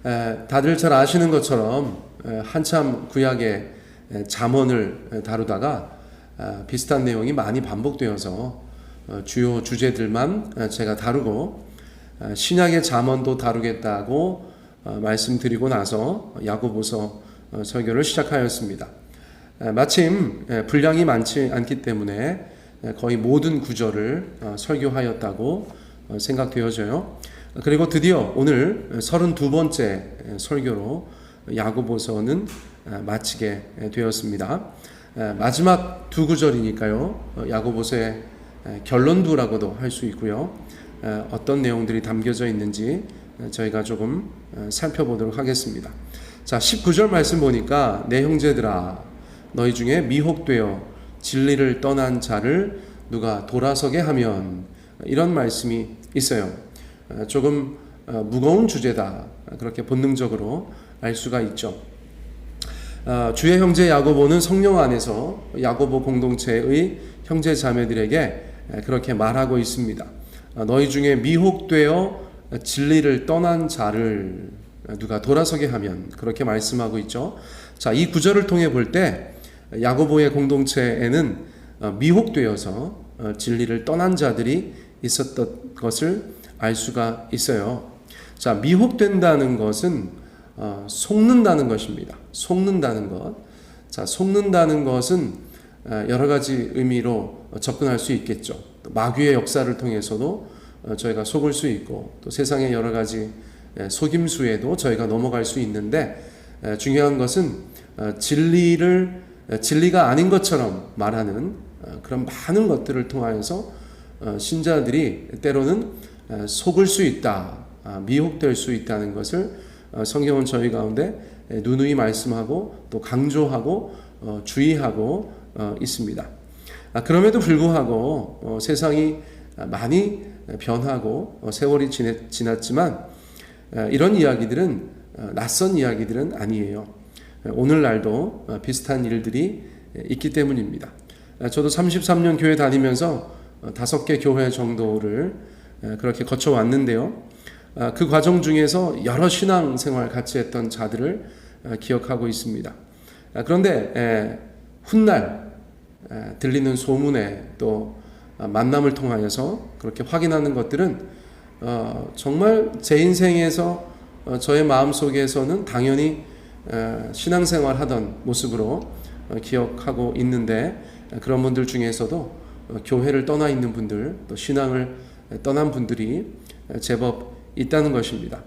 다들 잘 아시는 것처럼 한참 구약의 잠언을 다루다가 비슷한 내용이 많이 반복되어서 주요 주제들만 제가 다루고 신약의 잠언도 다루겠다고 말씀드리고 나서 야고보서 설교를 시작하였습니다. 마침 분량이 많지 않기 때문에 거의 모든 구절을 설교하였다고 생각되어져요. 그리고 드디어 오늘 32번째 설교로 야고보서는 마치게 되었습니다. 마지막 두 구절이니까요. 야고보서의 결론부라고도 할 수 있고요. 어떤 내용들이 담겨져 있는지 저희가 조금 살펴보도록 하겠습니다. 자, 19절 말씀 보니까 내 형제들아 너희 중에 미혹되어 진리를 떠난 자를 누가 돌아서게 하면, 이런 말씀이 있어요. 조금 무거운 주제다, 그렇게 본능적으로 알 수가 있죠. 주의 형제 야고보는 성령 안에서 야고보 공동체의 형제 자매들에게 그렇게 말하고 있습니다. 너희 중에 미혹되어 진리를 떠난 자를 누가 돌아서게 하면, 그렇게 말씀하고 있죠. 자, 이 구절을 통해 볼 때 야고보의 공동체에는 미혹되어서 진리를 떠난 자들이 있었던 것을 알 수가 있어요. 자, 미혹된다는 것은 속는다는 것입니다. 속는다는 것. 자, 속는다는 것은 여러 가지 의미로 접근할 수 있겠죠. 마귀의 역사를 통해서도 저희가 속을 수 있고, 또 세상의 여러 가지 속임수에도 저희가 넘어갈 수 있는데, 중요한 것은 진리가 아닌 것처럼 말하는 그런 많은 것들을 통하여서 신자들이 때로는 속을 수 있다, 미혹될 수 있다는 것을 성경은 저희 가운데 누누이 말씀하고 또 강조하고 주의하고 있습니다. 그럼에도 불구하고 세상이 많이 변하고 세월이 지났지만 이런 이야기들은 낯선 이야기들은 아니에요. 오늘날도 비슷한 일들이 있기 때문입니다. 저도 33년 교회 다니면서 5개 교회 정도를 그렇게 거쳐왔는데요. 그 과정 중에서 여러 신앙생활 같이 했던 자들을 기억하고 있습니다. 그런데 훗날 들리는 소문에 또 만남을 통하여서 그렇게 확인하는 것들은 정말 제 인생에서 저의 마음속에서는 당연히 신앙생활 하던 모습으로 기억하고 있는데, 그런 분들 중에서도 교회를 떠나 있는 분들, 또 신앙을 떠난 분들이 제법 있다는 것입니다.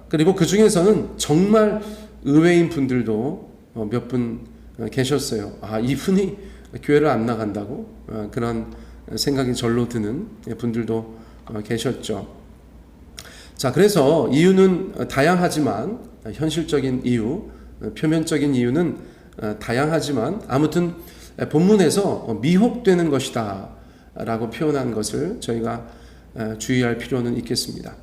그리고 그 중에서는 정말 의외인 분들도 몇 분 계셨어요. 이분이 교회를 안 나간다고? 그런 생각이 절로 드는 분들도 계셨죠. 자, 그래서 이유는 다양하지만, 현실적인 이유, 표면적인 이유는 다양하지만, 아무튼 본문에서 미혹되는 것이다 라고 표현한 것을 저희가 주의할 필요는 있겠습니다.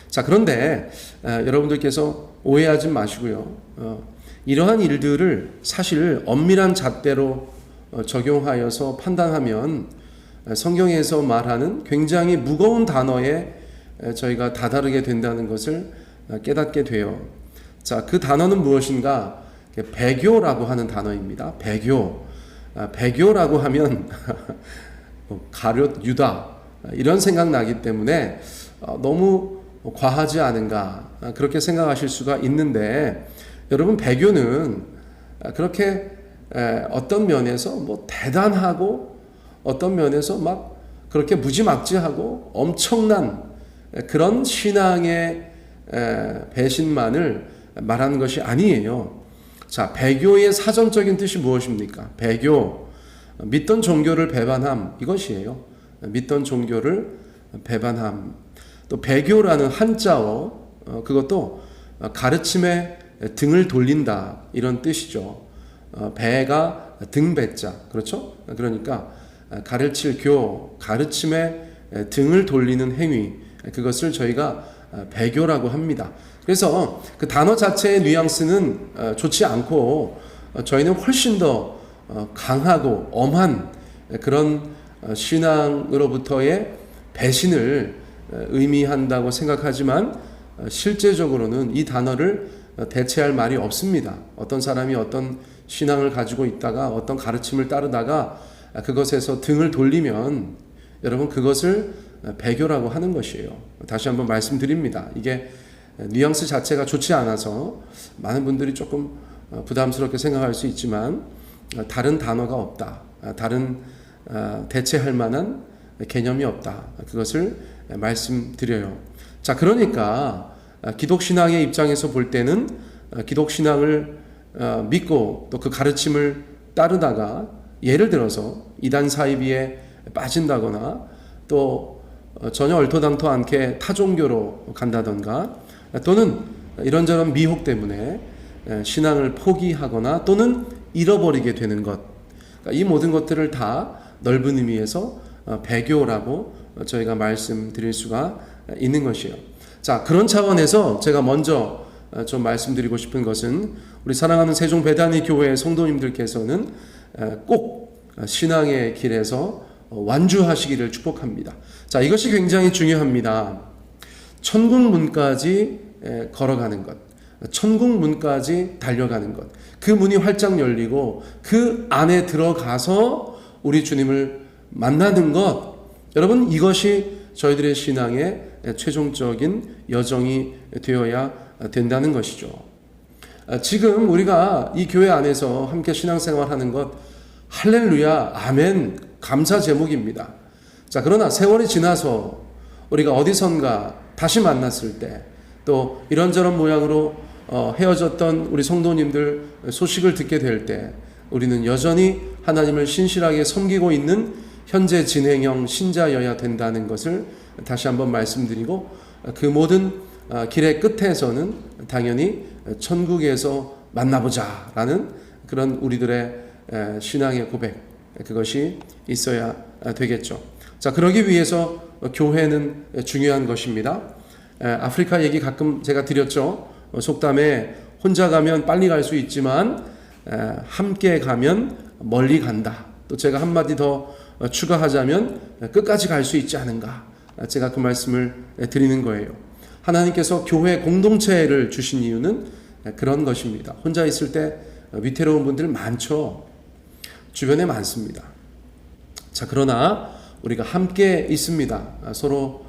자, 그런데 여러분들께서 오해하지 마시고요. 이러한 일들을 사실 엄밀한 잣대로 적용하여서 판단하면 성경에서 말하는 굉장히 무거운 단어에 저희가 다다르게 된다는 것을 깨닫게 돼요. 자, 그 단어는 무엇인가? 배교라고 하는 단어입니다. 배교라고 하면 가룟 유다 이런 생각 나기 때문에 너무 과하지 않은가, 그렇게 생각하실 수가 있는데, 여러분, 배교는 그렇게 어떤 면에서 뭐 대단하고 어떤 면에서 막 그렇게 무지막지하고 엄청난 그런 신앙의 배신만을 말하는 것이 아니에요. 자, 배교의 사전적인 뜻이 무엇입니까? 배교, 믿던 종교를 배반함, 이것이에요. 믿던 종교를 배반함. 또 배교라는 한자어, 그것도 가르침에 등을 돌린다, 이런 뜻이죠. 배가 등배자, 그렇죠? 그러니까 가르칠 가르침에 등을 돌리는 행위, 그것을 저희가 배교라고 합니다. 그래서 그 단어 자체의 뉘앙스는 좋지 않고, 저희는 훨씬 더 강하고 엄한 그런 신앙으로부터의 배신을 의미한다고 생각하지만, 실제적으로는 이 단어를 대체할 말이 없습니다. 어떤 사람이 어떤 신앙을 가지고 있다가 어떤 가르침을 따르다가 그것에서 등을 돌리면 여러분 그것을 배교라고 하는 것이에요. 다시 한번 말씀드립니다. 이게 뉘앙스 자체가 좋지 않아서 많은 분들이 조금 부담스럽게 생각할 수 있지만 다른 단어가 없다. 다른 대체할 만한 개념이 없다. 그것을 말씀드려요. 자, 그러니까 기독신앙의 입장에서 볼 때는 기독신앙을 믿고 또 그 가르침을 따르다가 예를 들어서 이단 사이비에 빠진다거나 또 전혀 얼토당토 않게 타종교로 간다던가 또는 이런저런 미혹 때문에 신앙을 포기하거나 또는 잃어버리게 되는 것, 이 모든 것들을 다 넓은 의미에서 배교라고 저희가 말씀드릴 수가 있는 것이에요. 자, 그런 차원에서 제가 먼저 좀 말씀드리고 싶은 것은 우리 사랑하는 세종 베다니 교회 성도님들께서는 꼭 신앙의 길에서 완주하시기를 축복합니다. 자, 이것이 굉장히 중요합니다. 천국 문까지 걸어가는 것, 천국 문까지 달려가는 것, 그 문이 활짝 열리고 그 안에 들어가서 우리 주님을 만나는 것, 여러분 이것이 저희들의 신앙의 최종적인 여정이 되어야 된다는 것이죠. 지금 우리가 이 교회 안에서 함께 신앙생활하는 것 할렐루야 아멘 감사 제목입니다. 자, 그러나 세월이 지나서 우리가 어디선가 다시 만났을 때 또 이런저런 모양으로 헤어졌던 우리 성도님들 소식을 듣게 될 때 우리는 여전히 하나님을 신실하게 섬기고 있는 현재 진행형 신자여야 된다는 것을 다시 한번 말씀드리고, 그 모든 길의 끝에서는 당연히 천국에서 만나보자 라는 그런 우리들의 신앙의 고백, 그것이 있어야 되겠죠. 자, 그러기 위해서 교회는 중요한 것입니다. 아프리카 얘기 가끔 제가 드렸죠. 속담에 혼자 가면 빨리 갈 수 있지만 함께 가면 멀리 간다. 또 제가 한마디 더 추가하자면 끝까지 갈 수 있지 않은가. 제가 그 말씀을 드리는 거예요. 하나님께서 교회 공동체를 주신 이유는 그런 것입니다. 혼자 있을 때 위태로운 분들 많죠. 주변에 많습니다. 자, 그러나 우리가 함께 있습니다. 서로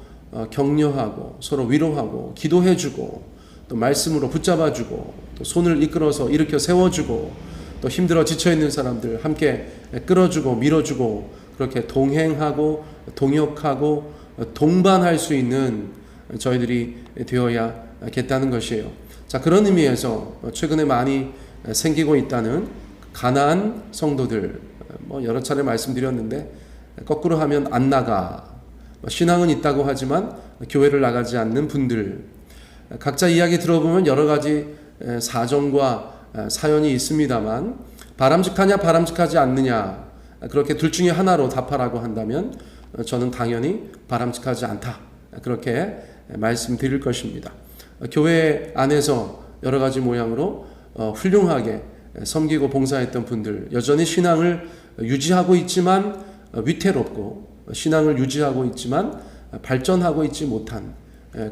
격려하고 서로 위로하고 기도해주고 또 말씀으로 붙잡아주고 또 손을 이끌어서 일으켜 세워주고 또 힘들어 지쳐있는 사람들 함께 끌어주고 밀어주고 그렇게 동행하고 동역하고 동반할 수 있는 저희들이 되어야겠다는 것이에요. 자, 그런 의미에서 최근에 많이 생기고 있다는 가나안 성도들, 여러 차례 말씀드렸는데 거꾸로 하면 안 나가, 신앙은 있다고 하지만 교회를 나가지 않는 분들, 각자 이야기 들어보면 여러 가지 사정과 사연이 있습니다만 바람직하냐 바람직하지 않느냐, 그렇게 둘 중에 하나로 답하라고 한다면 저는 당연히 바람직하지 않다, 그렇게 말씀드릴 것입니다. 교회 안에서 여러 가지 모양으로 훌륭하게 섬기고 봉사했던 분들, 여전히 신앙을 유지하고 있지만 위태롭고 신앙을 유지하고 있지만 발전하고 있지 못한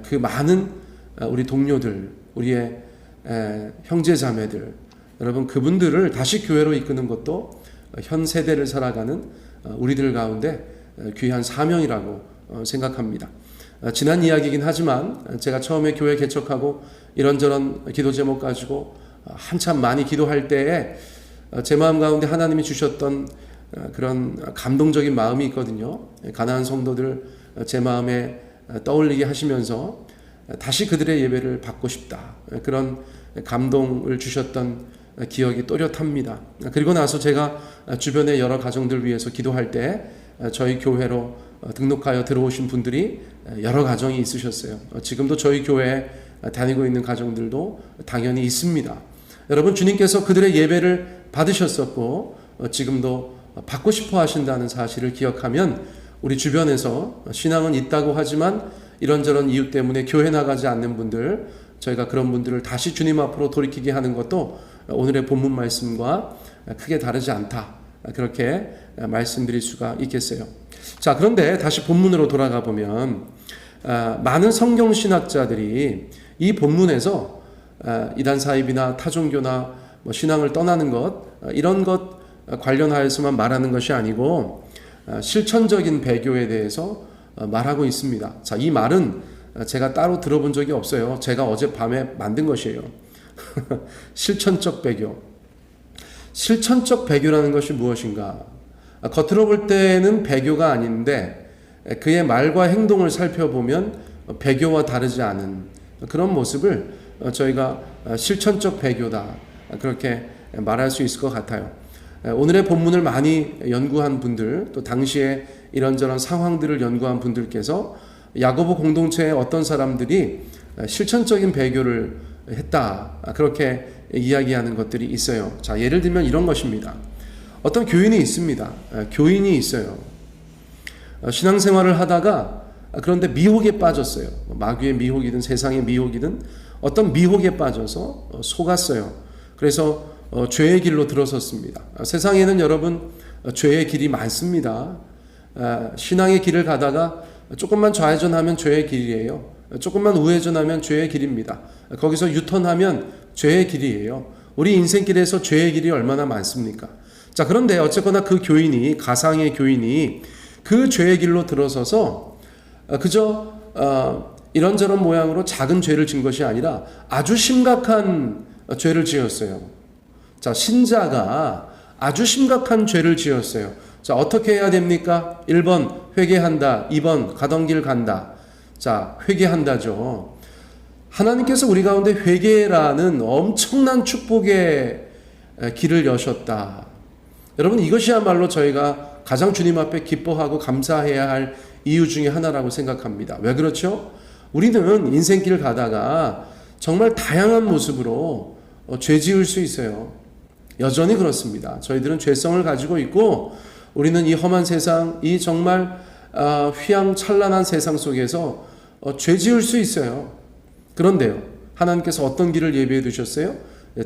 그 많은 우리 동료들, 우리의 형제자매들, 여러분 그분들을 다시 교회로 이끄는 것도 현 세대를 살아가는 우리들 가운데 귀한 사명이라고 생각합니다. 지난 이야기이긴 하지만 제가 처음에 교회 개척하고 이런저런 기도 제목 가지고 한참 많이 기도할 때에 제 마음 가운데 하나님이 주셨던 그런 감동적인 마음이 있거든요. 가나안 성도들 제 마음에 떠올리게 하시면서 다시 그들의 예배를 받고 싶다, 그런 감동을 주셨던 기억이 또렷합니다. 그리고 나서 제가 주변의 여러 가정들 위해서 기도할 때 저희 교회로 등록하여 들어오신 분들이 여러 가정이 있으셨어요. 지금도 저희 교회에 다니고 있는 가정들도 당연히 있습니다. 여러분, 주님께서 그들의 예배를 받으셨었고 지금도 받고 싶어 하신다는 사실을 기억하면 우리 주변에서 신앙은 있다고 하지만 이런저런 이유 때문에 교회 나가지 않는 분들, 저희가 그런 분들을 다시 주님 앞으로 돌이키게 하는 것도 오늘의 본문 말씀과 크게 다르지 않다, 그렇게 말씀드릴 수가 있겠어요. 자, 그런데 다시 본문으로 돌아가 보면 많은 성경신학자들이 이 본문에서 이단 사입이나 타종교나 뭐 신앙을 떠나는 것 이런 것 관련하여서만 말하는 것이 아니고 실천적인 배교에 대해서 말하고 있습니다. 자, 이 말은 제가 따로 들어본 적이 없어요. 제가 어젯밤에 만든 것이에요. 실천적 배교. 실천적 배교라는 것이 무엇인가? 겉으로 볼 때는 배교가 아닌데 그의 말과 행동을 살펴보면 배교와 다르지 않은 그런 모습을 저희가 실천적 배교다 그렇게 말할 수 있을 것 같아요. 오늘의 본문을 많이 연구한 분들 또 당시에 이런저런 상황들을 연구한 분들께서 야고보 공동체의 어떤 사람들이 실천적인 배교를 했다 그렇게 이야기하는 것들이 있어요. 자, 예를 들면 이런 것입니다. 어떤 교인이 있습니다. 교인이 있어요. 신앙생활을 하다가 그런데 미혹에 빠졌어요. 마귀의 미혹이든 세상의 미혹이든 어떤 미혹에 빠져서 속았어요. 그래서 죄의 길로 들어섰습니다. 세상에는 여러분 죄의 길이 많습니다. 신앙의 길을 가다가 조금만 좌회전하면 죄의 길이에요. 조금만 우회전하면 죄의 길입니다. 거기서 유턴하면 죄의 길이에요. 우리 인생길에서 죄의 길이 얼마나 많습니까? 자, 그런데 어쨌거나 그 교인이, 가상의 교인이 그 죄의 길로 들어서서 그저 이런저런 모양으로 작은 죄를 진 것이 아니라 아주 심각한 죄를 지었어요. 자, 신자가 아주 심각한 죄를 지었어요. 자, 어떻게 해야 됩니까? 1번 회개한다. 2번 가던 길 간다. 자, 회개한다죠. 하나님께서 우리 가운데 회개라는 엄청난 축복의 길을 여셨다. 여러분, 이것이야말로 저희가 가장 주님 앞에 기뻐하고 감사해야 할 이유 중에 하나라고 생각합니다. 왜 그렇죠? 우리는 인생길 가다가 정말 다양한 모습으로 죄 지을 수 있어요. 여전히 그렇습니다. 저희들은 죄성을 가지고 있고 우리는 이 험한 세상, 이 정말 휘황찬란한 세상 속에서 죄 지을 수 있어요. 그런데요, 하나님께서 어떤 길을 예비해 두셨어요?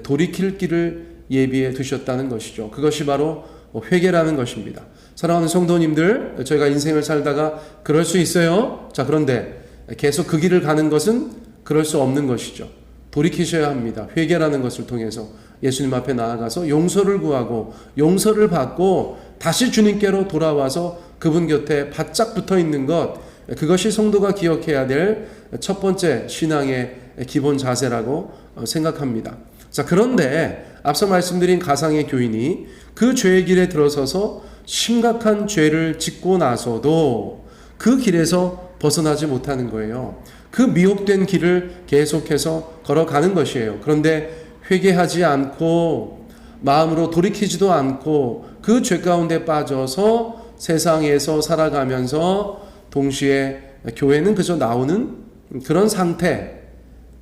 돌이킬 길을 예비해 두셨다는 것이죠. 그것이 바로 회개라는 것입니다. 사랑하는 성도님들, 저희가 인생을 살다가 그럴 수 있어요. 자, 그런데 계속 그 길을 가는 것은 그럴 수 없는 것이죠. 돌이키셔야 합니다. 회개라는 것을 통해서 예수님 앞에 나아가서 용서를 구하고 용서를 받고 다시 주님께로 돌아와서 그분 곁에 바짝 붙어 있는 것, 그것이 성도가 기억해야 될 첫 번째 신앙의 기본 자세라고 생각합니다. 자, 그런데 앞서 말씀드린 가상의 교인이 그 죄의 길에 들어서서 심각한 죄를 짓고 나서도 그 길에서 벗어나지 못하는 거예요. 그 미혹된 길을 계속해서 걸어가는 것이에요. 그런데 회개하지 않고 마음으로 돌이키지도 않고 그 죄 가운데 빠져서 세상에서 살아가면서 동시에 교회는 그저 나오는 그런 상태,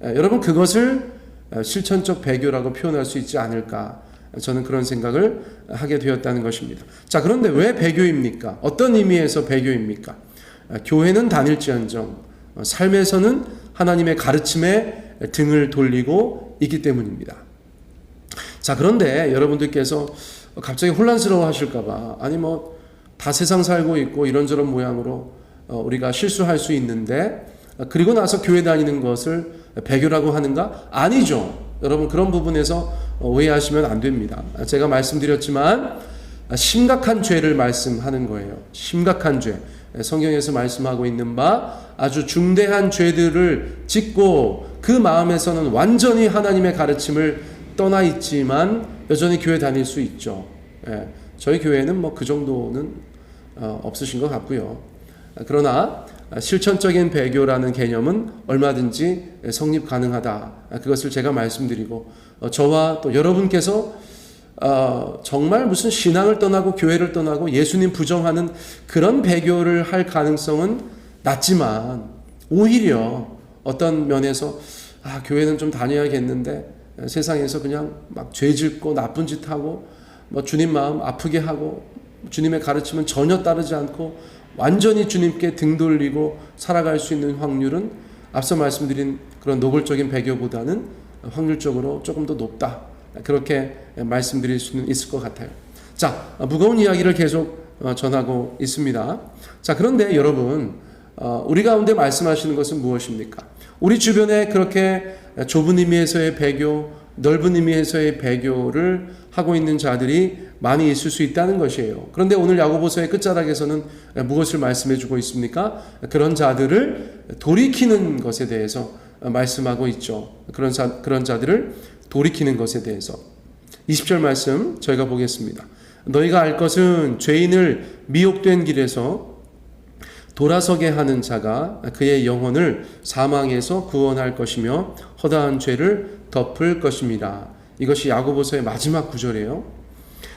여러분 그것을 실천적 배교라고 표현할 수 있지 않을까, 저는 그런 생각을 하게 되었다는 것입니다. 자, 그런데 왜 배교입니까? 어떤 의미에서 배교입니까? 교회는 다닐지언정 삶에서는 하나님의 가르침에 등을 돌리고 있기 때문입니다. 자, 그런데 여러분들께서 갑자기 혼란스러워 하실까봐, 아니 다 세상 살고 있고 이런저런 모양으로 우리가 실수할 수 있는데 그리고 나서 교회 다니는 것을 배교라고 하는가? 아니죠. 여러분, 그런 부분에서 오해하시면 안 됩니다. 제가 말씀드렸지만 심각한 죄를 말씀하는 거예요. 심각한 죄. 성경에서 말씀하고 있는 바 아주 중대한 죄들을 짓고 그 마음에서는 완전히 하나님의 가르침을 떠나 있지만 여전히 교회 다닐 수 있죠. 저희 교회는 그 정도는 없으신 것 같고요. 그러나 실천적인 배교라는 개념은 얼마든지 성립 가능하다. 그것을 제가 말씀드리고, 저와 또 여러분께서 정말 무슨 신앙을 떠나고 교회를 떠나고 예수님 부정하는 그런 배교를 할 가능성은 낮지만, 오히려 어떤 면에서 교회는 좀 다녀야겠는데 세상에서 그냥 막 죄 짓고 나쁜 짓 하고 주님 마음 아프게 하고 주님의 가르침은 전혀 따르지 않고 완전히 주님께 등 돌리고 살아갈 수 있는 확률은 앞서 말씀드린 그런 노골적인 배교보다는 확률적으로 조금 더 높다. 그렇게 말씀드릴 수는 있을 것 같아요. 자, 무거운 이야기를 계속 전하고 있습니다. 자, 그런데 여러분, 우리 가운데 말씀하시는 것은 무엇입니까? 우리 주변에 그렇게 좁은 의미에서의 배교, 넓은 의미에서의 배교를 하고 있는 자들이 많이 있을 수 있다는 것이에요. 그런데 오늘 야고보서의 끝자락에서는 무엇을 말씀해 주고 있습니까? 그런 자들을 돌이키는 것에 대해서 말씀하고 있죠. 그런 자들을 돌이키는 것에 대해서. 20절 말씀 저희가 보겠습니다. 너희가 알 것은 죄인을 미혹된 길에서 돌아서게 하는 자가 그의 영혼을 사망에서 구원할 것이며 허다한 죄를 덮을 것입니다. 이것이 야고보서의 마지막 구절이에요.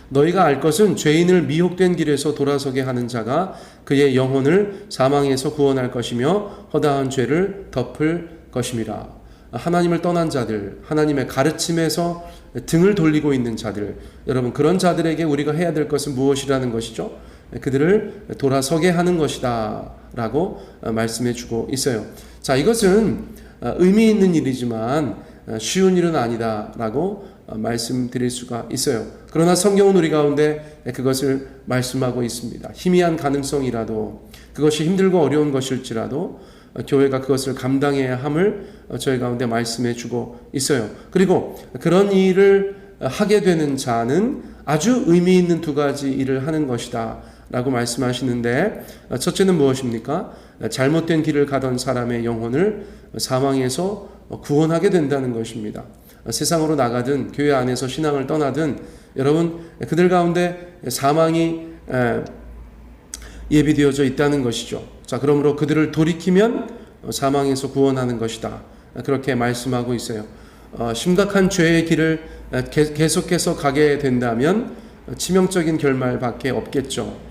너희가 알 것은 죄인을 미혹된 길에서 돌아서게 하는 자가 그의 영혼을 사망에서 구원할 것이며 허다한 죄를 덮을 것임이라. 하나님을 떠난 자들, 하나님의 가르침에서 등을 돌리고 있는 자들, 여러분 그런 자들에게 우리가 해야 될 것은 무엇이라는 것이죠? 그들을 돌아서게 하는 것이다 라고 말씀해 주고 있어요. 자, 이것은 의미 있는 일이지만 쉬운 일은 아니다 라고 말씀드릴 수가 있어요. 그러나 성경은 우리 가운데 그것을 말씀하고 있습니다. 희미한 가능성이라도, 그것이 힘들고 어려운 것일지라도 교회가 그것을 감당해야 함을 저희 가운데 말씀해 주고 있어요. 그리고 그런 일을 하게 되는 자는 아주 의미 있는 두 가지 일을 하는 것이다 라고 말씀하시는데, 첫째는 무엇입니까? 잘못된 길을 가던 사람의 영혼을 사망에서 구원하게 된다는 것입니다. 세상으로 나가든 교회 안에서 신앙을 떠나든 여러분 그들 가운데 사망이 예비되어져 있다는 것이죠. 자, 그러므로 그들을 돌이키면 사망에서 구원하는 것이다. 그렇게 말씀하고 있어요. 심각한 죄의 길을 계속해서 가게 된다면 치명적인 결말밖에 없겠죠.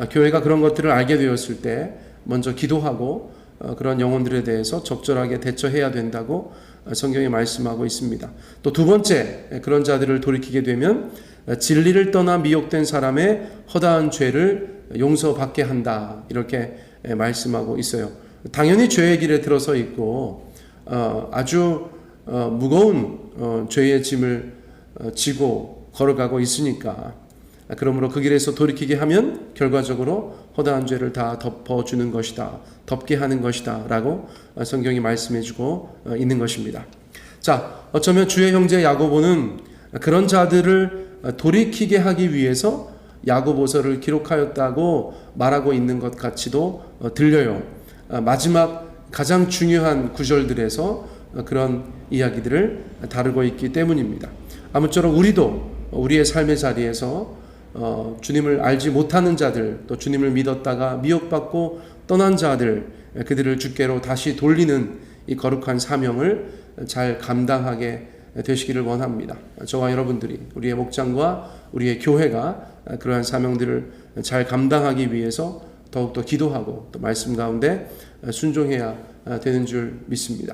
교회가 그런 것들을 알게 되었을 때 먼저 기도하고 그런 영혼들에 대해서 적절하게 대처해야 된다고 성경이 말씀하고 있습니다. 또 두 번째, 그런 자들을 돌이키게 되면 진리를 떠나 미혹된 사람의 허다한 죄를 용서받게 한다. 이렇게 말씀하고 있어요. 당연히 죄의 길에 들어서 있고 아주 무거운 죄의 짐을 지고 걸어가고 있으니까, 그러므로 그 길에서 돌이키게 하면 결과적으로 허다한 죄를 다 덮어주는 것이다, 덮게 하는 것이다 라고 성경이 말씀해주고 있는 것입니다. 자, 어쩌면 주의 형제 야고보는 그런 자들을 돌이키게 하기 위해서 야고보서를 기록하였다고 말하고 있는 것 같이도 들려요. 마지막 가장 중요한 구절들에서 그런 이야기들을 다루고 있기 때문입니다. 아무쪼록 우리도 우리의 삶의 자리에서 주님을 알지 못하는 자들, 또 주님을 믿었다가 미혹받고 떠난 자들, 그들을 주께로 다시 돌리는 이 거룩한 사명을 잘 감당하게 되시기를 원합니다. 저와 여러분들이, 우리의 목장과 우리의 교회가 그러한 사명들을 잘 감당하기 위해서 더욱더 기도하고 또 말씀 가운데 순종해야 되는 줄 믿습니다.